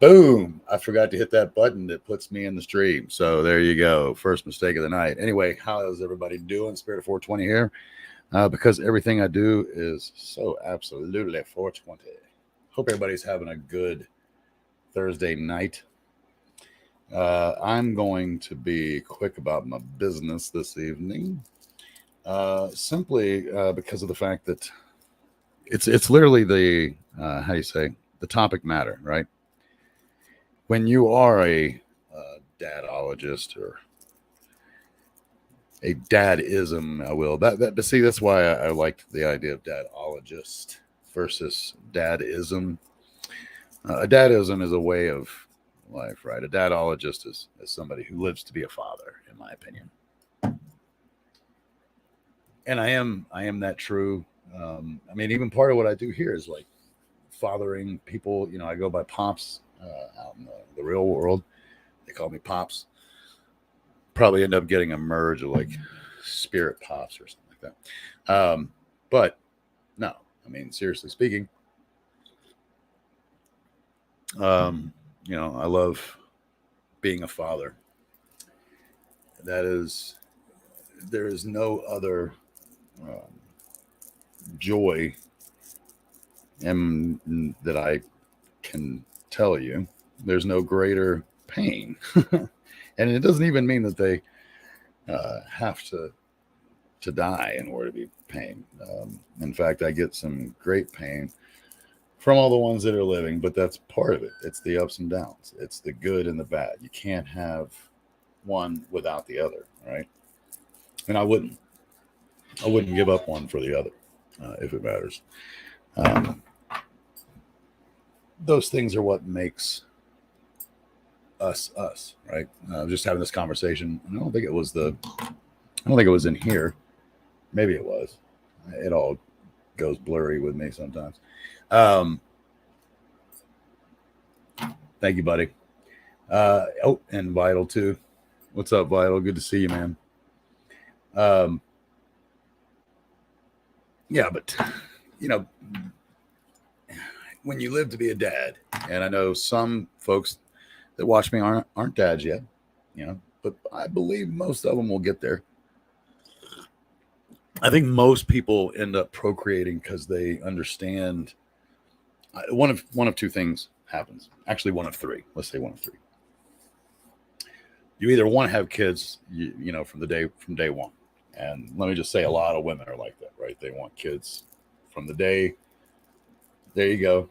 Boom. I forgot to hit that button that puts me in the stream. So there you go. First mistake of the night. Anyway, how is everybody doing? Spirit of 420 here. Because everything I do is so absolutely 420. Hope everybody's having a good Thursday night. I'm going to be quick about my business this evening. Simply because of the fact that it's literally the how do you say, the topic matter, right? When you are a dadologist or a dadism, I will but see, that's why I liked the idea of dadologist versus dadism. A dadism is a way of life, right? A dadologist is somebody who lives to be a father, in my opinion. And I am that true. I mean, even part of what I do here is like fathering people. You know, I go by pops out in the real world. They call me pops. Probably end up getting a merge of like spirit pops or something like that. But no, I mean, seriously speaking, you know, I love being a father. That is, there is no other um, joy that I can tell you. There's no greater pain. And it doesn't even mean that they have to die in order to be pain. In fact, I get some great pain from all the ones that are living, but that's part of it. It's the ups and downs. It's the good and the bad. You can't have one without the other, right? And I wouldn't give up one for the other if it matters. Um, those things are what makes us, right? Just having this conversation. I don't think it was in here. Maybe it was. It all goes blurry with me sometimes. Um, Thank you, buddy. Oh, and Vital too. What's up, Vital? Good to see you, man. Um, yeah, but you know, when you live to be a dad, and I know some folks that watch me aren't dads yet, you know, but I believe most of them will get there. I think most people end up procreating because they understand one of two things happens. Actually, one of three. Let's say one of three. You either want to have kids, you know, from day one, and let me just say, a lot of women are like that, right? They want kids from the day. There you go.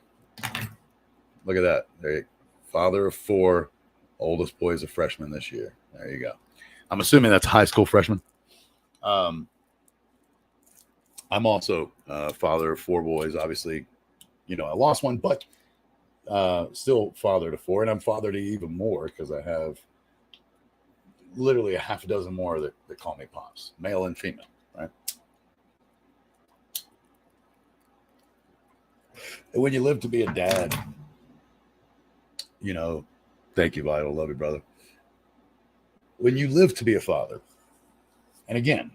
Look at that. Father of four, oldest boy is a freshman this year. There you go. I'm assuming that's high school freshman. Um, I'm also father of four boys. Obviously, you know, I lost one, but still father to four, and I'm father to even more because I have literally a half a dozen more that call me pops, male and female, right? And when you live to be a dad, you know, thank you, Vital, love you, brother. When you live to be a father, and again,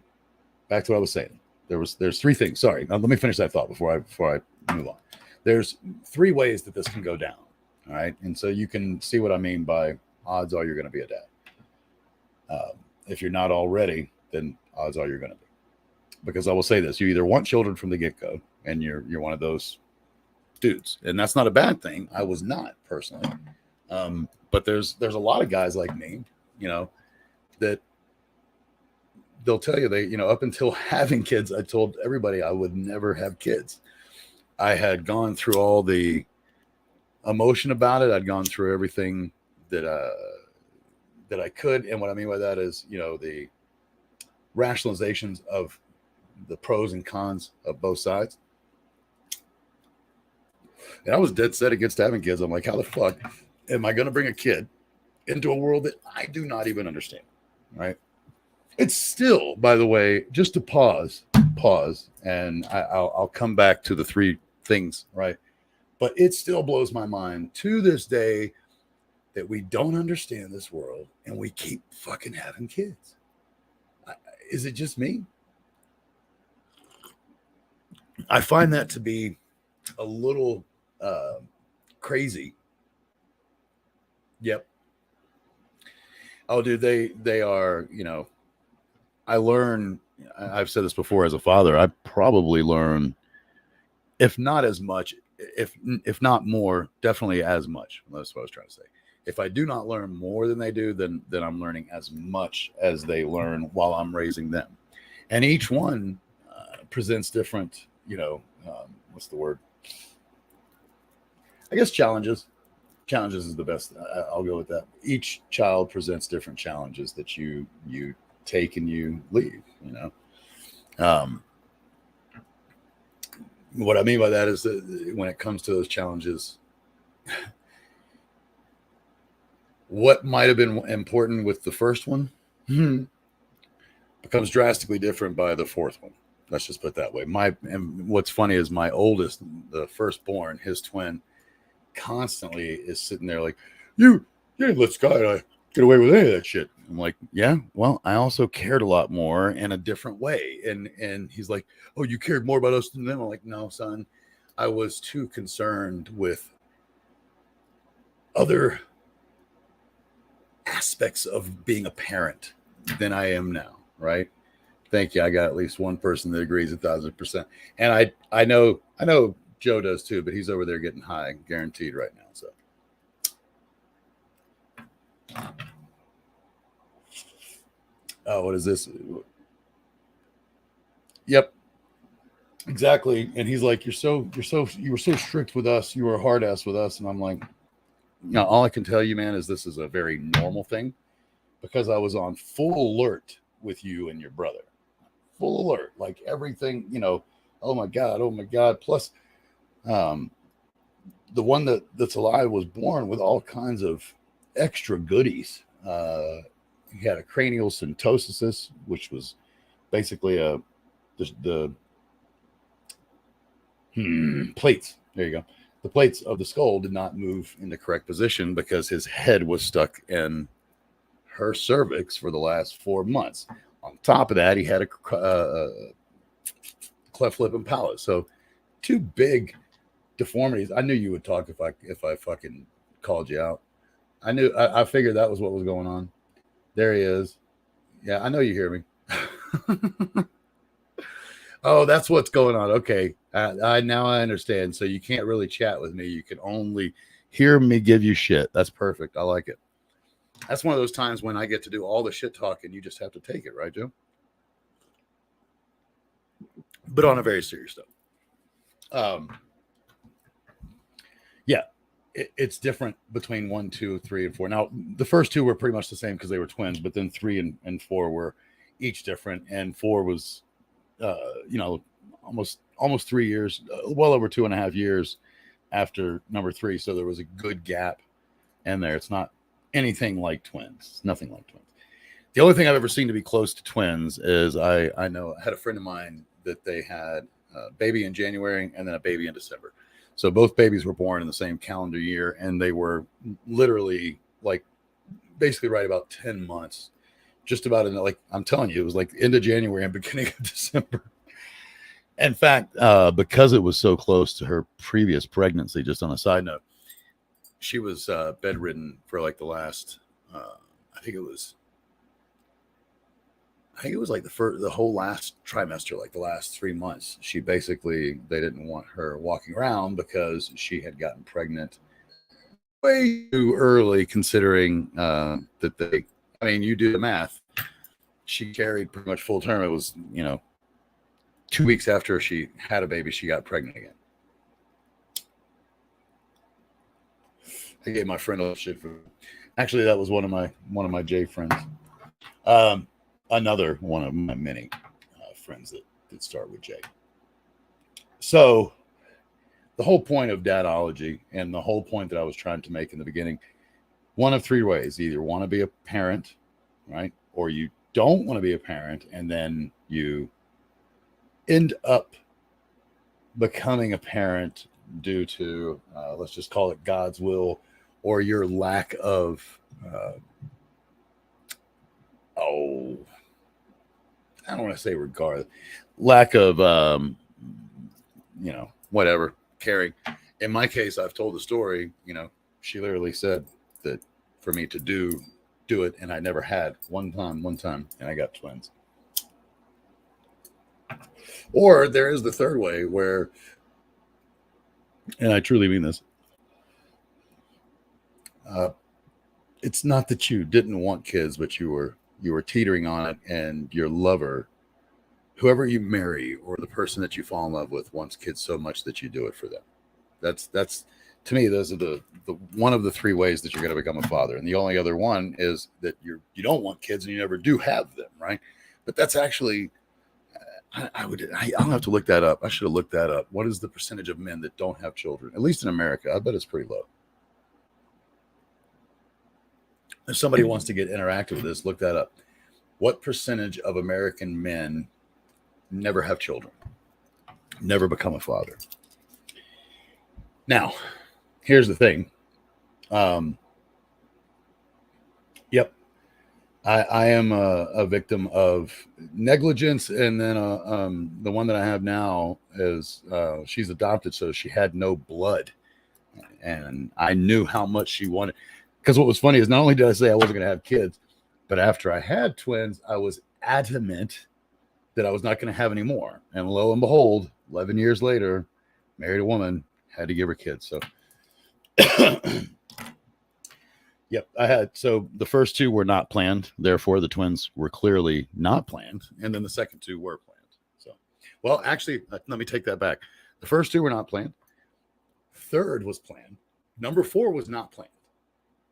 back to what I was saying, there's three things. Sorry, now let me finish that thought before I move on. There's three ways that this can go down, all right, and so you can see what I mean by odds are you're going to be a dad. If you're not already, then odds are you're going to be. Because I will say this: you either want children from the get go, and you're one of those dudes, and that's not a bad thing. I was not personally, but there's a lot of guys like me, you know, that they'll tell you they, you know, up until having kids, I told everybody I would never have kids. I had gone through all the emotion about it. I'd gone through everything that that I could, and what I mean by that is, you know, the rationalizations of the pros and cons of both sides. And I was dead set against having kids. I'm like, how the fuck am I going to bring a kid into a world that I do not even understand? Right? It's still, by the way, just to pause, and I'll come back to the three things, right? But it still blows my mind to this day that we don't understand this world and we keep fucking having kids. Is it just me? I find that to be a little crazy Yep. Oh, dude, they are, I learn, I've said this before, as a father, I probably learn, if not as much, if not more, definitely as much. That's what I was trying to say. If I do not learn more than they do, then I'm learning as much as they learn while I'm raising them. And each one presents different, what's the word? I guess challenges. Challenges is the best. I'll go with that. Each child presents different challenges that you take and you leave. Um, what I mean by that is that when it comes to those challenges, what might have been important with the first one becomes drastically different by the fourth one. Let's just put it that way. And what's funny is my oldest, the firstborn, his twin, constantly is sitting there like, you didn't let Skylar get away with any of that shit. I'm like, yeah, well, I also cared a lot more in a different way. And he's like, oh, you cared more about us than them. I'm like, no, son, I was too concerned with other aspects of being a parent than I am now, right? Thank you. I got at least one person that agrees 1,000%. And I know Joe does too, but he's over there getting high, guaranteed right now. So, oh, what is this? Yep, exactly. And he's like, you were so strict with us. You were a hard ass with us. And I'm like, all I can tell you, man, is this is a very normal thing because I was on full alert with you and your brother. Full alert, like everything, oh my God. Plus, the one that's alive was born with all kinds of extra goodies. He had a cranial syntosis, which was basically the plates. There you go. The plates of the skull did not move in the correct position because his head was stuck in her cervix for the last 4 months. On top of that, he had a cleft lip and palate. So 2 big deformities. I knew you would talk if I fucking called you out. I figured that was what was going on. There he is. Yeah, I know you hear me. Oh, that's what's going on. Okay. I now I understand. So you can't really chat with me. You can only hear me give you shit. That's perfect. I like it. That's one of those times when I get to do all the shit talking. You just have to take it, right, Joe? But on a very serious note. Yeah, it's different between 1, 2, 3, and 4. Now, the first 2 were pretty much the same because they were twins, but then 3 and 4 were each different. And 4 was, almost 3 years, well over 2.5 years after number 3. So there was a good gap in there. It's not anything like twins. Nothing like twins. The only thing I've ever seen to be close to twins is I had a friend of mine that they had a baby in January and then a baby in December. So both babies were born in the same calendar year, and they were literally basically right about 10 months, just about I'm telling you, it was like end of January and beginning of December. In fact, because it was so close to her previous pregnancy, just on a side note, she was bedridden for the last, I think it was the whole last trimester, the last 3 months. They didn't want her walking around because she had gotten pregnant way too early, considering that you do the math. She carried pretty much full term. It was, 2 weeks after she had a baby, she got pregnant again. I gave my friend a shit for. Actually, that was one of my J friends. Another one of my many friends that start with J. So the whole point of Dadology and the whole point that I was trying to make in the beginning, one of 3 ways: either want to be a parent, right, or you don't want to be a parent, and then you end up becoming a parent due to let's just call it God's will, or your lack of I don't want to say regard, lack of whatever, caring. In my case, I've told the story. She literally said that for me to do it, and I never had one time, and I got twins. Or there is the third way where, and I truly mean this, it's not that you didn't want kids, but you were teetering on it, and your lover, whoever you marry, or the person that you fall in love with, wants kids so much that you do it for them. That's to me, those are the one of the three ways that you're going to become a father. And the only other one is that you don't want kids and you never do have them, right? But that's actually, I'll have to look that up. I should have looked that up. What is the percentage of men that don't have children? At least in America, I bet it's pretty low. If somebody wants to get interactive with this, look that up. What percentage of American men never have children, never become a father? Now, here's the thing. Yep, I am a victim of negligence, and then the one that I have now is she's adopted, so she had no blood, and I knew how much she wanted. Because what was funny is not only did I say I wasn't going to have kids, but after I had twins, I was adamant that I was not going to have any more. And lo and behold, 11 years later, married a woman, had to give her kids. So, yep, I had. So the first two were not planned. Therefore, the twins were clearly not planned. And then the second two were planned. So, well, actually, let me take that back. The first two were not planned. Third was planned. Number 4 was not planned.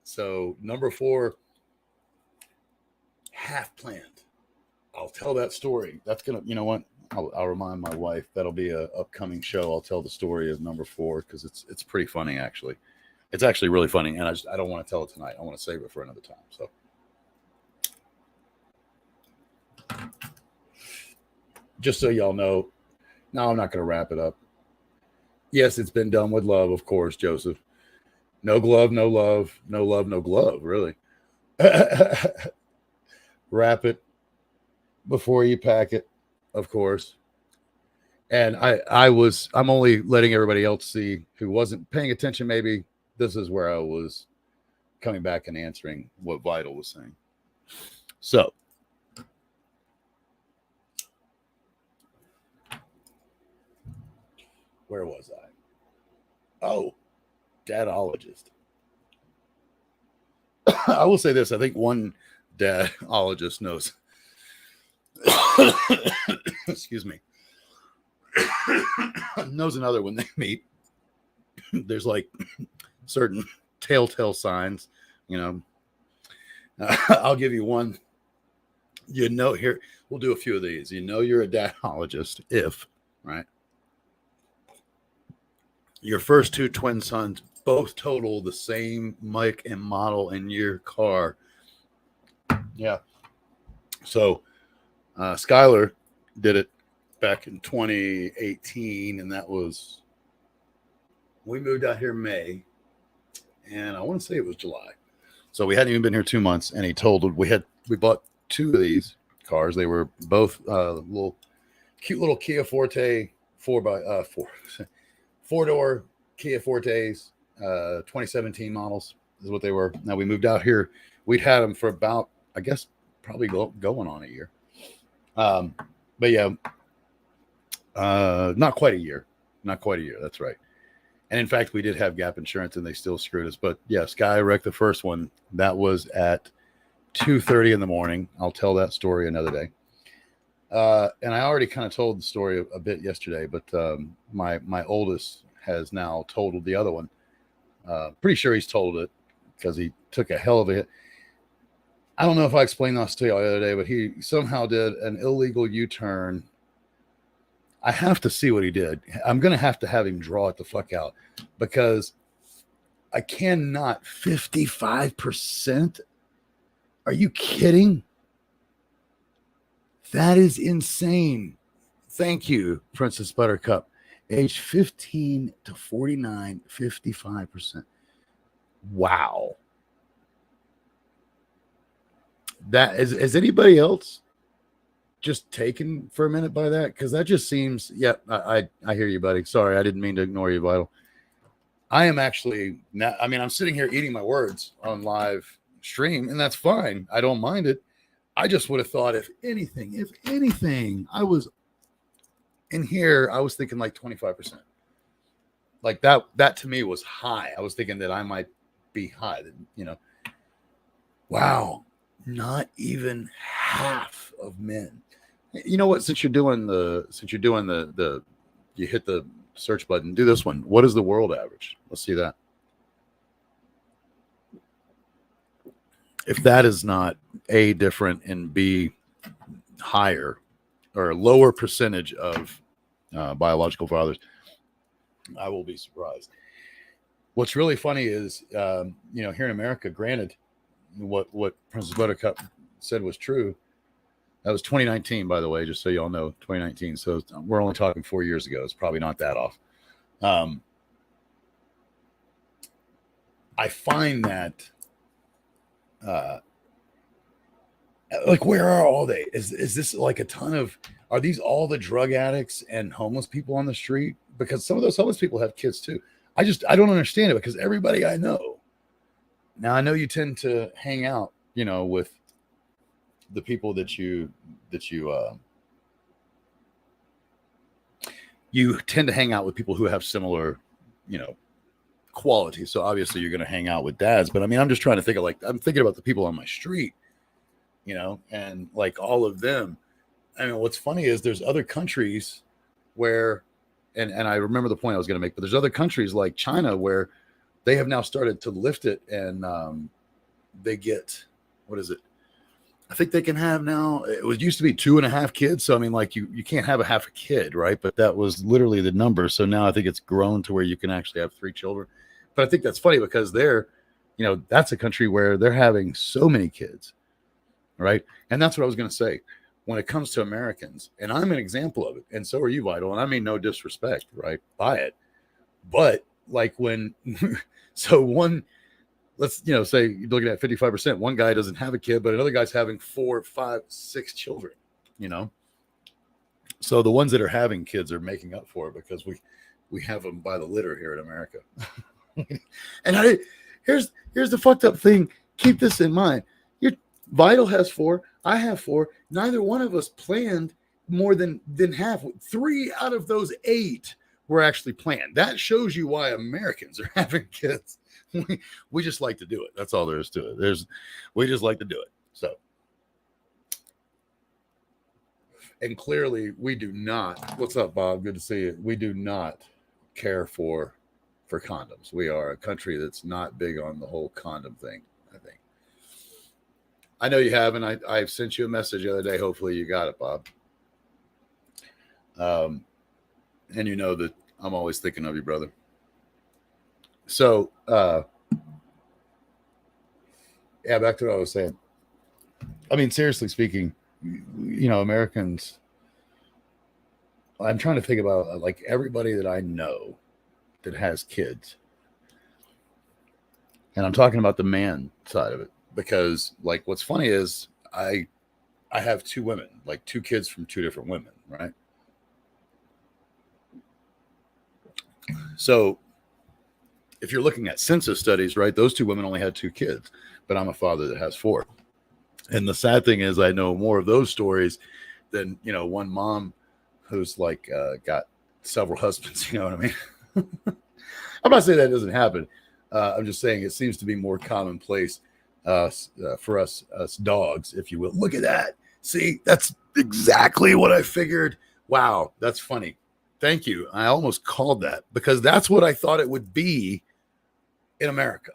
So number 4, half planned. I'll tell that story. That's going to, you know what? I'll remind my wife. That'll be a upcoming show. I'll tell the story of number 4 because it's pretty funny, actually. It's actually really funny, and I don't want to tell it tonight. I want to save it for another time. So, just so y'all know, no, I'm not going to wrap it up. Yes, it's been done with love, of course, Joseph. No glove, no love, no love, no glove, really. Wrap it before you pack it, of course. And I'm only letting everybody else see who wasn't paying attention. Maybe this is where I was coming back and answering what Vital was saying. So, where was I? Oh, Dadologist. I will say this. I think one dadologist knows. Excuse me. Knows another when they meet. There's like certain telltale signs, you know. I'll give you one. You know, here, we'll do a few of these. You know you're a dadologist if, right? Your first 2 twin sons both total the same make and model in your car. Yeah. So Skylar did it back in 2018, and that was, we moved out here May, and I want to say it was July. So we hadn't even been here 2 months, and he totaled. We bought 2 of these cars. They were both cute little Kia Forte 4-door Kia Fortes, 2017 models is what they were. Now we moved out here. We'd had them for about, I guess, probably going on a year. But yeah, not quite a year. That's right. And in fact, we did have gap insurance and they still screwed us. But yeah, Sky wrecked the first one. That was at 2:30 in the morning. I'll tell that story another day. And I already kind of told the story a bit yesterday, but my oldest has now totaled the other one. Pretty sure he's totaled it because he took a hell of a hit. I don't know if I explained this to you the other day, but he somehow did an illegal U-turn. I have to see what he did. I'm going to have him draw it the fuck out because I cannot. 55%? Are you kidding? That is insane. Thank you, Princess Buttercup. Age 15 to 49, 55%. Wow. That is anybody else just taken for a minute by that? Because that just seems, yeah, I hear you, buddy. Sorry, I didn't mean to ignore you, Vital. I am actually, I'm sitting here eating my words on live stream, and that's fine. I don't mind it. I just would have thought if anything, I was in here, I was thinking like 25%. Like that to me was high. I was thinking that I might be high, you know. Wow, not even half of men. You know what? Since you're doing the you hit the search button, do this one. What is the world average? Let's see that. If that is not A, different, and B, higher or lower percentage of biological fathers, I will be surprised. What's really funny is, you know, here in America, granted, what Princess Buttercup said was true. That was 2019, by the way, just so you all know, 2019. So we're only talking 4 years ago. It's probably not that off. I find that, like, where are all they? Is this like a ton of? Are these all the drug addicts and homeless people on the street? Because some of those homeless people have kids too. I don't understand it, because everybody I know. Now, I know you tend to hang out, you know, with the people that you tend to hang out with people who have similar, you know, quality. So obviously you're going to hang out with dads, but I mean, I'm just trying to think of, like, I'm thinking about the people on my street, you know, and like all of them. I mean, what's funny is there's other countries where, and I remember the point I was going to make, but there's other countries like China where they have now started to lift it, and they get, what is it? I think they can have now, it was used to be 2.5 kids. So, I mean, like you can't have a half a kid, right? But that was literally the number. So now I think it's grown to where you can actually have 3 children. But I think that's funny because they're, you know, that's a country where they're having so many kids, right? And that's what I was going to say. When it comes to Americans, and I'm an example of it, and so are you, Vital, and I mean no disrespect, right, by it. But like when, so one, let's, you know, say you're looking at 55%, one guy doesn't have a kid, but another guy's having 4, 5, 6 children, you know? So the ones that are having kids are making up for it, because we have them by the litter here in America. And here's the fucked up thing. Keep this in mind. Your Vital has 4, I have 4. Neither one of us planned more than half. 3 out of those 8 were actually planned. That shows you why Americans are having kids. We just like to do it. That's all there is to it. We just like to do it. So, and clearly we do not. What's up, Bob? Good to see you. We do not care for condoms. We are a country that's not big on the whole condom thing, I think. I know you have, and I've sent you a message the other day. Hopefully you got it, Bob. And you know that I'm always thinking of you, brother. So, yeah, back to what I was saying. I mean, seriously speaking, you know, Americans, I'm trying to think about like everybody that I know that has kids. And I'm talking about the man side of it, because like what's funny is I have 2 women, like 2 kids from 2 different women, right? So if you're looking at census studies, right, those 2 women only had 2 kids, but I'm a father that has 4. And the sad thing is I know more of those stories than, you know, one mom who's like got several husbands, you know what I mean? I'm not saying that doesn't happen. I'm just saying it seems to be more commonplace for us dogs, if you will. Look at that. See, that's exactly what I figured. Wow, that's funny. Thank you. I almost called that, because that's what I thought it would be in America.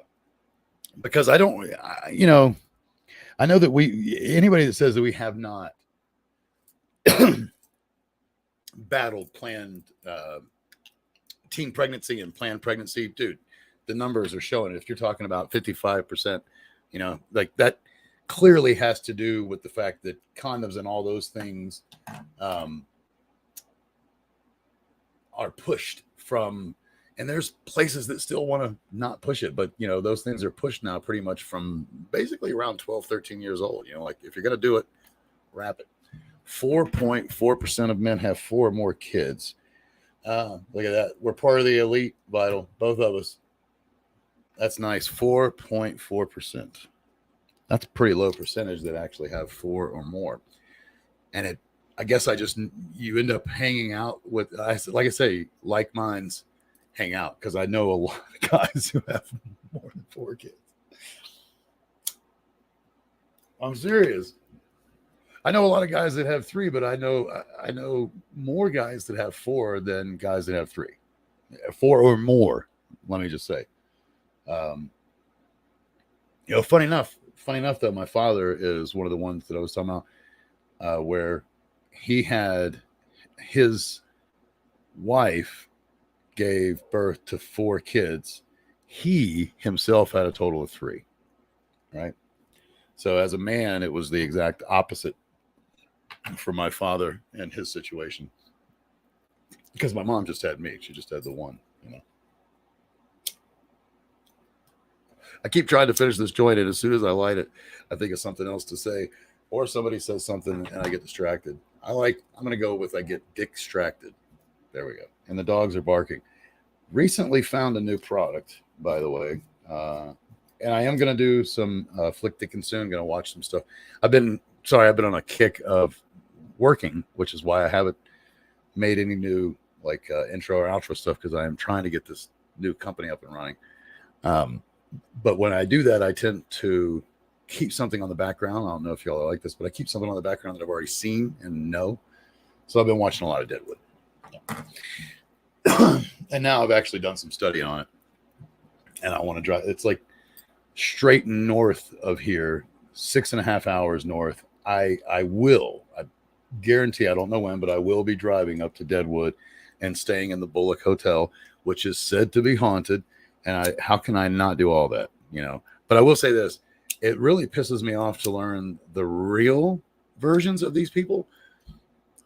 Because I don't, you know, I know that anybody that says that we have not battled planned teen pregnancy and planned pregnancy, dude, the numbers are showing it. If you're talking about 55%, you know, like that clearly has to do with the fact that condoms and all those things are pushed from, and there's places that still want to not push it, but you know, those things are pushed now pretty much from basically around 12, 13 years old. You know, like if you're going to do it, wrap it. 4.4% of men have 4 or more kids. Look at that. We're part of the elite, Vital, both of us. That's nice. 4.4%. That's a pretty low percentage that actually have 4 or more. And I guess you end up hanging out with, like I say, like minds hang out, because I know a lot of guys who have more than 4 kids. I'm serious. I know a lot of guys that have 3, but I know more guys that have 4 than guys that have 3, 4 or more. Let me just say, funny enough though, my father is one of the ones that I was talking about, where he had his wife gave birth to 4 kids. He himself had a total of 3, right? So as a man, it was the exact opposite for my father and his situation, because my mom just had me. She just had the one, I keep trying to finish this joint, and as soon as I light it, I think of something else to say, or somebody says something and I get distracted. I'm going to go with I get distracted. There we go. And the dogs are barking. Recently found a new product, by the way. And I am going to do some flick ticking soon. Going to watch some stuff. I've been on a kick of working, which is why I haven't made any new intro or outro stuff, because I am trying to get this new company up and running. But when I do that, I tend to keep something on the background. I don't know if y'all are like this, but I keep something on the background that I've already seen and know. So I've been watching a lot of Deadwood. And now I've actually done some study on it. And I want to drive. It's like straight north of here, 6.5 hours north. I guarantee, I don't know when, but I will be driving up to Deadwood and staying in the Bullock Hotel, which is said to be haunted. And how can I not do all that, But I will say this. It really pisses me off to learn the real versions of these people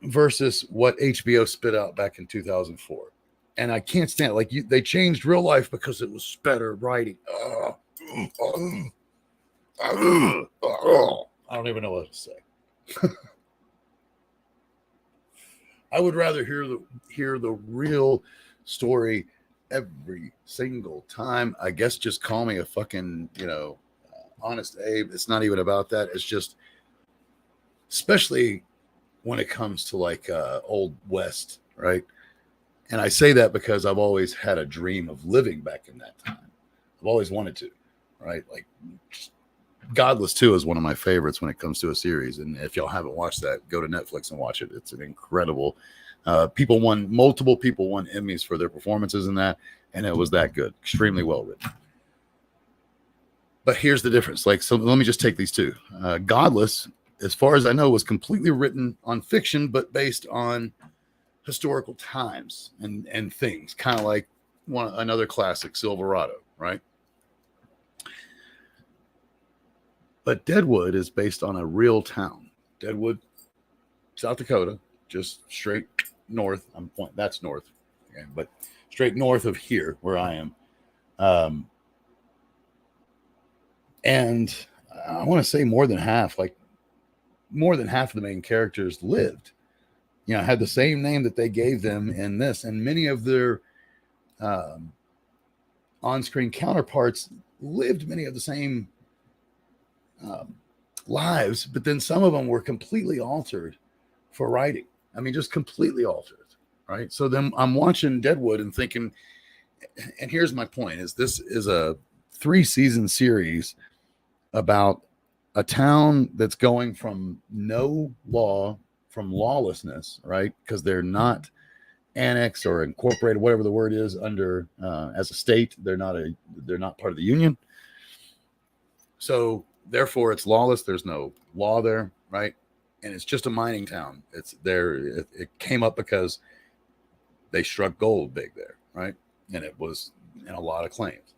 versus what HBO spit out back in 2004. And I can't stand it. They changed real life because it was better writing. I don't even know what to say. I would rather hear the real story every single time. I guess just call me a fucking, honest Abe. It's not even about that. It's just, especially when it comes to Old West, right? And I say that because I've always had a dream of living back in that time. I've always wanted to, right? Godless 2 is one of my favorites when it comes to a series. And if y'all haven't watched that, go to Netflix and watch it. It's an incredible, multiple people won Emmys for their performances in that. And it was that good, extremely well written. But here's the difference. So let me just take these two. Godless, as far as I know, was completely written on fiction, but based on historical times and things, kind of like another classic, Silverado, right? But Deadwood is based on a real town. Deadwood, South Dakota, just straight north. That's north, okay, but straight north of here where I am. And I want to say more than half of the main characters lived. Had the same name that they gave them in this, and many of their on-screen counterparts lived many of the same lives, but then some of them were completely altered for writing. I mean, just completely altered, right? So then I'm watching Deadwood and thinking, and here's my point: this is a 3-season series about a town that's going from no law, from lawlessness, right? Because they're not annexed or incorporated, whatever the word is, under as a state. They're not part of the union. So therefore, it's lawless. There's no law there, right? And it's just a mining town. It's there. It came up because they struck gold big there, right? And it was in a lot of claims.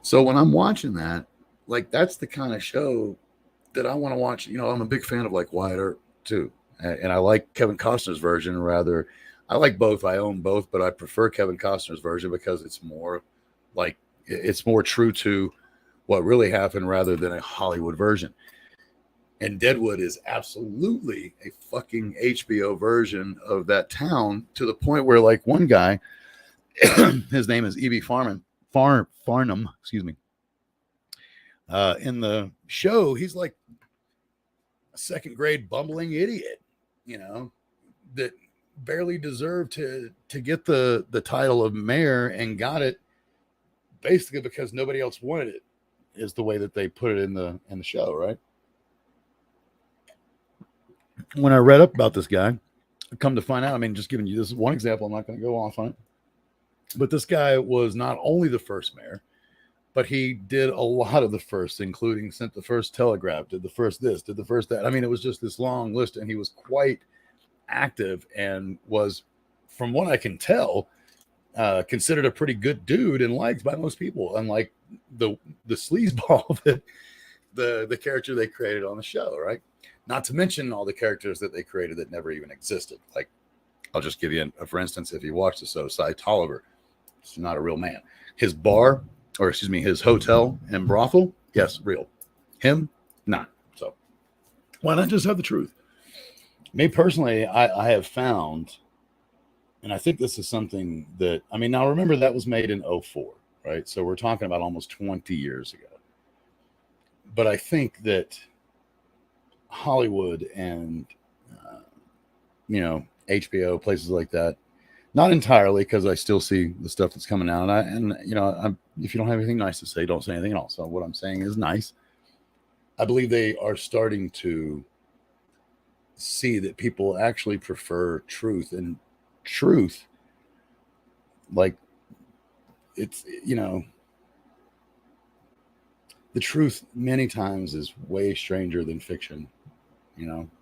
So when I'm watching that, that's the kind of show that I want to watch. I'm a big fan of Wyatt Earp too. And I like Kevin Costner's version rather. I like both. I own both, but I prefer Kevin Costner's version because it's more true to what really happened rather than a Hollywood version. And Deadwood is absolutely a fucking HBO version of that town, to the point where one guy, his name is E.B. Farnham, excuse me. In the show, he's like a second grade bumbling idiot, that barely deserved to get the title of mayor and got it basically because nobody else wanted it, is the way that they put it in the show, right? When I read up about this guy, I come to find out, I mean, just giving you this one example, I'm not going to go off on it, but this guy was not only the first mayor, but he did a lot of the first, including sent the first telegraph, did the first this, did the first that. I mean, it was just this long list, and he was quite active and was, from what I can tell, considered a pretty good dude and liked by most people, unlike the sleazeball that the character they created on the show, right? Not to mention all the characters that they created that never even existed. Like, I'll just give you for instance, if you watch the show, Cy Tolliver, he's not a real man. His bar, or excuse me, his hotel and brothel, yes, real. Him, not. So why not just have the truth? Me personally, I have found, and I think this is something that, I mean, now remember that was made in 2004, right? So we're talking about almost 20 years ago. But I think that Hollywood and, HBO, places like that, not entirely, because I still see the stuff that's coming out. If you don't have anything nice to say, don't say anything at all. So what I'm saying is nice. I believe they are starting to see that people actually prefer truth, and truth, like, it's, the truth many times is way stranger than fiction.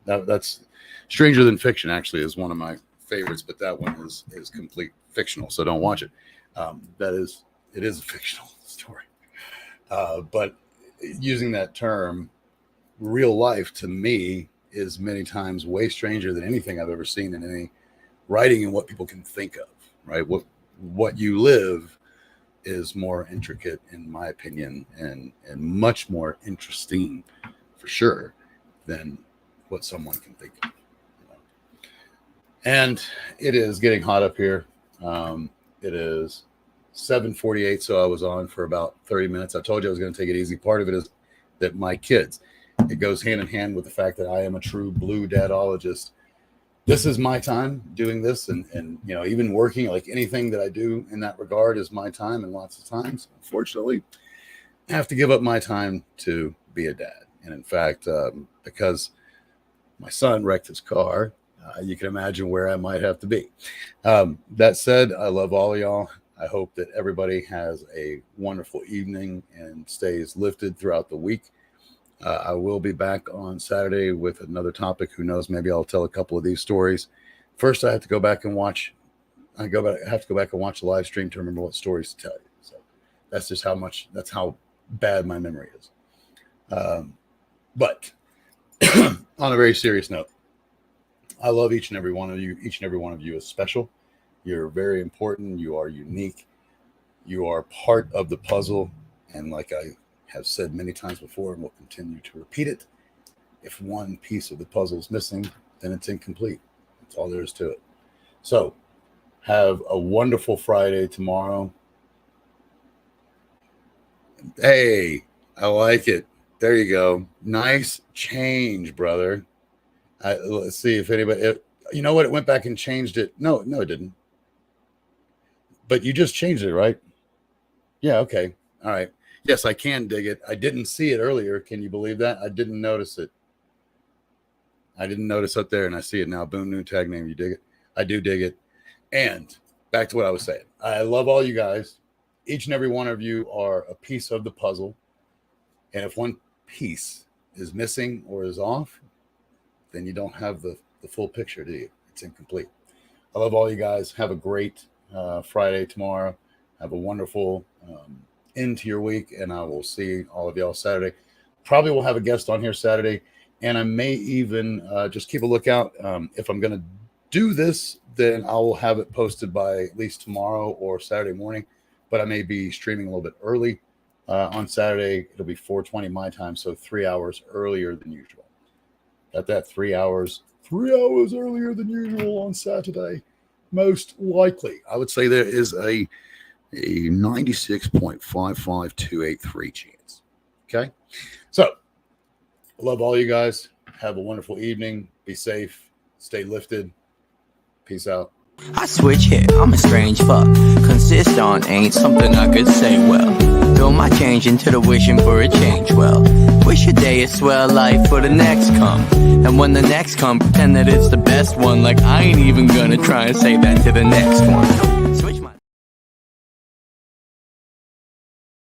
That's Stranger Than Fiction actually is one of my favorites, but that one is complete fictional, so don't watch it. It is a fictional story, but using that term, real life, to me is many times way stranger than anything I've ever seen in any writing and what people can think of, right? What you live is more intricate, in my opinion, and much more interesting, for sure, than what someone can think of. And it is getting hot up here. It is 7:48, so I was on for about 30 minutes. I told you I was going to take it easy. Part of it is that my kids, it goes hand in hand with the fact that I am a true blue dadologist. This is my time doing this, and even working, like anything that I do in that regard is my time, and lots of times, unfortunately, I have to give up my time to be a dad. And in fact, because my son wrecked his car, you can imagine where I might have to be. That said, I love all of y'all. I hope that everybody has a wonderful evening and stays lifted throughout the week. I will be back on Saturday with another topic. Who knows? Maybe I'll tell a couple of these stories. First, I have to go back and watch. I have to go back and watch the live stream to remember what stories to tell you. So that's just that's how bad my memory is. But on a very serious note, I love each and every one of you. Each and every one of you is special. You're very important. You are unique. You are part of the puzzle. And like I have said many times before, and will continue to repeat it, if one piece of the puzzle is missing, then it's incomplete. That's all there is to it. So have a wonderful Friday tomorrow. Hey, I like it. There you go. Nice change, brother. Let's see if anybody, you know what? It went back and changed it. No, it didn't. But you just changed it, right? Yeah. Okay. All right. Yes, I can dig it. I didn't see it earlier. Can you believe that? I didn't notice it. I didn't notice up there, and I see it now. Boom, new tag name. You dig it? I do dig it. And back to what I was saying. I love all you guys. Each and every one of you are a piece of the puzzle. And if one piece is missing or is off, then you don't have the full picture, do you? It's incomplete. I love all you guys. Have a great Friday tomorrow. Have a wonderful end to your week, and I will see all of y'all Saturday. Probably will have a guest on here Saturday, and I may even just keep a lookout. If I'm going to do this, then I will have it posted by at least tomorrow or Saturday morning, but I may be streaming a little bit early on Saturday. It'll be 4:20 my time, so 3 hours earlier than usual. Got that? 3 hours earlier than usual on Saturday. Most likely, I would say there is a 96.55283 chance. Okay. So I love all you guys. Have a wonderful evening. Be safe. Stay lifted. Peace out. I switch here, I'm a strange fuck. Consist on ain't something I could say well. Build my change into the wishing for a change well. Wish a day is swell life for the next come. And when the next come, pretend that it's the best one. Like I ain't even gonna try and say that to the next one.